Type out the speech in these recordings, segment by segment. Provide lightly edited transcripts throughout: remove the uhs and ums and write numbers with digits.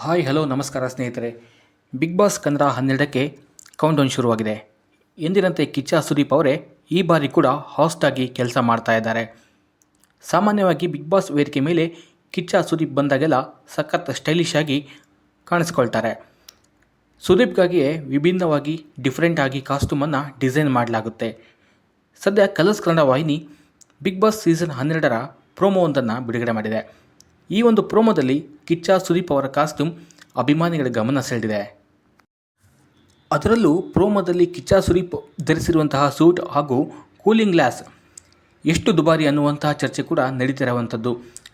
Hi hello ನಮಸ್ಕಾರ ಸ್ನೇಹಿತರೆ. Big Boss Kannada 12ಕ್ಕೆ countdown ಶುರುವಾಗಿದೆ. ಎಂದಿನಂತೆ ಕಿಚ್ಚ ಸುದೀಪ್ ಅವರೇ ಈ ಬಾರಿ ಕೂಡ ಹಾಸ್ಟ್ ಆಗಿ ಕೆಲಸ ಮಾಡ್ತಾ ಇದ್ದಾರೆ. ಸಾಮಾನ್ಯವಾಗಿ ಬಿಗ್ ಬಾಸ್ ವೇದಿಕೆ ಮೇಲೆ ಕಿಚ್ಚ ಸುದೀಪ್ ಬಂದಾಗೆಲ್ಲ ಸಖತ್ ಸ್ಟೈಲಿಶ್ ಆಗಿ ಕಾಣಿಸ್ಕೊಳ್ತಾರೆ. ಸುದೀಪ್ಗಾಗಿಯೇ ವಿಭಿನ್ನವಾಗಿ ಡಿಫ್ರೆಂಟ್ ಆಗಿ ಕಾಸ್ಟ್ಯೂಮನ್ನು ಡಿಸೈನ್ ಮಾಡಲಾಗುತ್ತೆ. ಸದ್ಯ ಕಲರ್ಸ್ ಕನ್ನಡ ವಾಹಿನಿ ಬಿಗ್ ಬಾಸ್ ಸೀಸನ್ 12ರ ಪ್ರೋಮೋವೊಂದನ್ನು ಬಿಡುಗಡೆ ಮಾಡಿದೆ. ಈ ಒಂದು ಪ್ರೋಮೋದಲ್ಲಿ ಕಿಚ್ಚ ಸುದೀಪ್ ಅವರ ಕಾಸ್ಟ್ಯೂಮ್ ಅಭಿಮಾನಿಗಳ ಗಮನ ಸೆಳೆದಿದೆ. ಅದರಲ್ಲೂ ಪ್ರೋಮೋದಲ್ಲಿ ಕಿಚ್ಚ ಸುದೀಪ್ ಧರಿಸಿರುವಂತಹ ಸೂಟ್ ಹಾಗೂ ಕೂಲಿಂಗ್ ಗ್ಲಾಸ್ ಎಷ್ಟು ದುಬಾರಿ ಅನ್ನುವಂತಹ ಚರ್ಚೆ ಕೂಡ ನಡೀತಿರುವಂಥದ್ದು.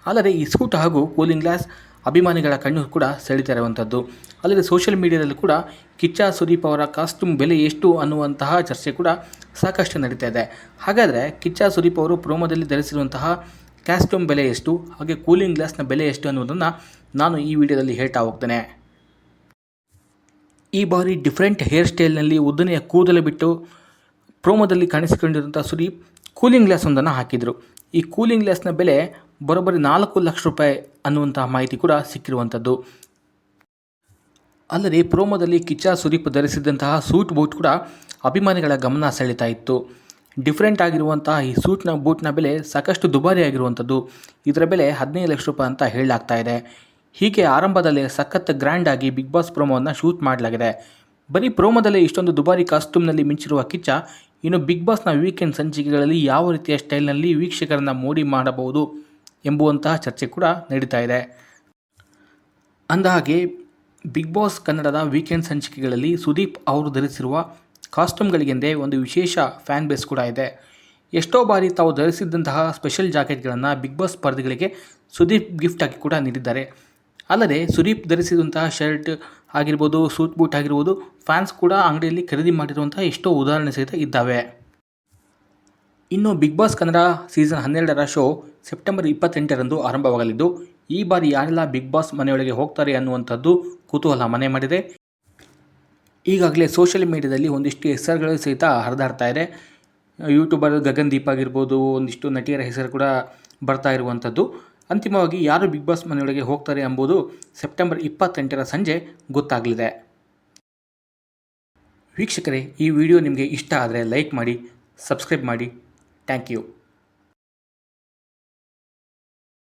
ಅಲ್ಲದೆ ಈ ಸೂಟ್ ಹಾಗೂ ಕೂಲಿಂಗ್ ಗ್ಲಾಸ್ ಅಭಿಮಾನಿಗಳ ಕಣ್ಣು ಕೂಡ ಸೆಳೀತಿರುವಂಥದ್ದು. ಅಲ್ಲದೆ ಸೋಷಿಯಲ್ ಮೀಡಿಯಾದಲ್ಲೂ ಕೂಡ ಕಿಚ್ಚ ಸುದೀಪ್ ಅವರ ಕಾಸ್ಟ್ಯೂಮ್ ಬೆಲೆ ಎಷ್ಟು ಅನ್ನುವಂತಹ ಚರ್ಚೆ ಕೂಡ ಸಾಕಷ್ಟು ನಡೀತಾ ಇದೆ. ಹಾಗಾದರೆ ಕಿಚ್ಚ ಸುದೀಪ್ ಅವರು ಪ್ರೋಮೋದಲ್ಲಿ ಧರಿಸಿರುವಂತಹ ಕಾಸ್ಟ್ಯೂಮ್ ಬೆಲೆ ಎಷ್ಟು, ಹಾಗೆ ಕೂಲಿಂಗ್ ಗ್ಲಾಸ್ನ ಬೆಲೆ ಎಷ್ಟು ಅನ್ನೋದನ್ನು ನಾನು ಈ ವಿಡಿಯೋದಲ್ಲಿ ಹೇಳ್ತಾ ಹೋಗ್ತೇನೆ. ಈ ಬಾರಿ ಡಿಫ್ರೆಂಟ್ ಹೇರ್ ಸ್ಟೈಲ್ನಲ್ಲಿ ಉದ್ದನೆಯ ಕೂದಲು ಬಿಟ್ಟು ಪ್ರೋಮೋದಲ್ಲಿ ಕಾಣಿಸಿಕೊಂಡಿರುವಂಥ ಸುದೀಪ್ ಕೂಲಿಂಗ್ ಗ್ಲಾಸ್ ಒಂದನ್ನು ಹಾಕಿದರು. ಈ ಕೂಲಿಂಗ್ ಗ್ಲಾಸ್ನ ಬೆಲೆ ಬರೋಬ್ಬರಿ 4 ಲಕ್ಷ ರೂಪಾಯಿ ಅನ್ನುವಂತಹ ಮಾಹಿತಿ ಕೂಡ ಸಿಕ್ಕಿರುವಂಥದ್ದು. ಅಲ್ಲದೆ ಪ್ರೋಮೋದಲ್ಲಿ ಕಿಚ್ಚ ಸುದೀಪ್ ಧರಿಸಿದಂತಹ ಸೂಟ್ ಬೂಟ್ ಕೂಡ ಅಭಿಮಾನಿಗಳ ಗಮನ ಸೆಳೀತಾ ಇತ್ತು. ಡಿಫ್ರೆಂಟ್ ಆಗಿರುವಂತಹ ಈ ಬೂಟ್ನ ಬೆಲೆ ಸಾಕಷ್ಟು ದುಬಾರಿ ಆಗಿರುವಂಥದ್ದು. ಇದರ ಬೆಲೆ 15 ಲಕ್ಷ ರೂಪಾಯಿ ಅಂತ ಹೇಳಲಾಗ್ತಾ ಇದೆ. ಹೀಗೆ ಆರಂಭದಲ್ಲೇ ಸಖತ್ ಗ್ರ್ಯಾಂಡ್ ಆಗಿ ಬಿಗ್ ಬಾಸ್ ಪ್ರೋಮೋವನ್ನು ಶೂಟ್ ಮಾಡಲಾಗಿದೆ. ಬರೀ ಪ್ರೋಮೋದಲ್ಲೇ ಇಷ್ಟೊಂದು ದುಬಾರಿ ಕಾಸ್ಟ್ಯೂಮ್ನಲ್ಲಿ ಮಿಂಚಿರುವ ಕಿಚ್ಚ ಇನ್ನು ಬಿಗ್ ಬಾಸ್ನ ವೀಕೆಂಡ್ ಸಂಚಿಕೆಗಳಲ್ಲಿ ಯಾವ ರೀತಿಯ ಸ್ಟೈಲ್ನಲ್ಲಿ ವೀಕ್ಷಕರನ್ನು ಮೋಡಿ ಮಾಡಬಹುದು ಎಂಬುವಂತಹ ಚರ್ಚೆ ಕೂಡ ನಡೀತಾ ಇದೆ. ಅಂದಹಾಗೆ ಬಿಗ್ ಬಾಸ್ ಕನ್ನಡದ ವೀಕೆಂಡ್ ಸಂಚಿಕೆಗಳಲ್ಲಿ ಸುದೀಪ್ ಅವರು ಧರಿಸಿರುವ ಕಾಸ್ಟ್ಯೂಮ್ಗಳಿಗೆಂದೇ ಒಂದು ವಿಶೇಷ ಫ್ಯಾನ್ ಬೇಸ್ ಕೂಡ ಇದೆ. ಎಷ್ಟೋ ಬಾರಿ ತಾವು ಧರಿಸಿದ್ದಂತಹ ಸ್ಪೆಷಲ್ ಜಾಕೆಟ್ಗಳನ್ನು ಬಿಗ್ ಬಾಸ್ ಸ್ಪರ್ಧಿಗಳಿಗೆ ಸುದೀಪ್ ಗಿಫ್ಟ್ ಆಗಿ ಕೂಡ ನೀಡಿದ್ದಾರೆ. ಅಲ್ಲದೆ ಸುದೀಪ್ ಧರಿಸಿದಂತಹ ಶರ್ಟ್ ಆಗಿರ್ಬೋದು, ಸೂಟ್ ಬೂಟ್ ಆಗಿರ್ಬೋದು, ಫ್ಯಾನ್ಸ್ ಕೂಡ ಅಂಗಡಿಯಲ್ಲಿ ಖರೀದಿ ಮಾಡಿರುವಂತಹ ಎಷ್ಟೋ ಉದಾಹರಣೆ ಸಹಿತ ಇದ್ದಾವೆ. ಇನ್ನು ಬಿಗ್ ಬಾಸ್ ಕನ್ನಡ ಸೀಸನ್ 12ರ ಶೋ ಸೆಪ್ಟೆಂಬರ್ 28ರಂದು ಆರಂಭವಾಗಲಿದ್ದು, ಈ ಬಾರಿ ಯಾರೆಲ್ಲ ಬಿಗ್ ಬಾಸ್ ಮನೆಯೊಳಗೆ ಹೋಗ್ತಾರೆ ಅನ್ನುವಂಥದ್ದು ಕುತೂಹಲ ಮನೆ ಮಾಡಿದೆ. ಈಗಾಗಲೇ ಸೋಷಿಯಲ್ ಮೀಡಿಯಾದಲ್ಲಿ ಒಂದಿಷ್ಟು ಹೆಸರುಗಳು ಸಹಿತ ಹರಿದಾಡ್ತಾ ಇದೆ. ಯೂಟ್ಯೂಬರ್ ಗಗನ್ದೀಪ್ ಆಗಿರ್ಬೋದು, ಒಂದಿಷ್ಟು ನಟಿಯರ ಹೆಸರು ಕೂಡ ಬರ್ತಾ ಇರುವಂಥದ್ದು. ಅಂತಿಮವಾಗಿ ಯಾರು ಬಿಗ್ ಬಾಸ್ ಮನೆಯೊಳಗೆ ಹೋಗ್ತಾರೆ ಎಂಬುದು ಸೆಪ್ಟೆಂಬರ್ 28ರ ಸಂಜೆ ಗೊತ್ತಾಗಲಿದೆ. ವೀಕ್ಷಕರೇ, ಈ ವಿಡಿಯೋ ನಿಮಗೆ ಇಷ್ಟ ಆದರೆ ಲೈಕ್ ಮಾಡಿ, ಸಬ್ಸ್ಕ್ರೈಬ್ ಮಾಡಿ. Thank you.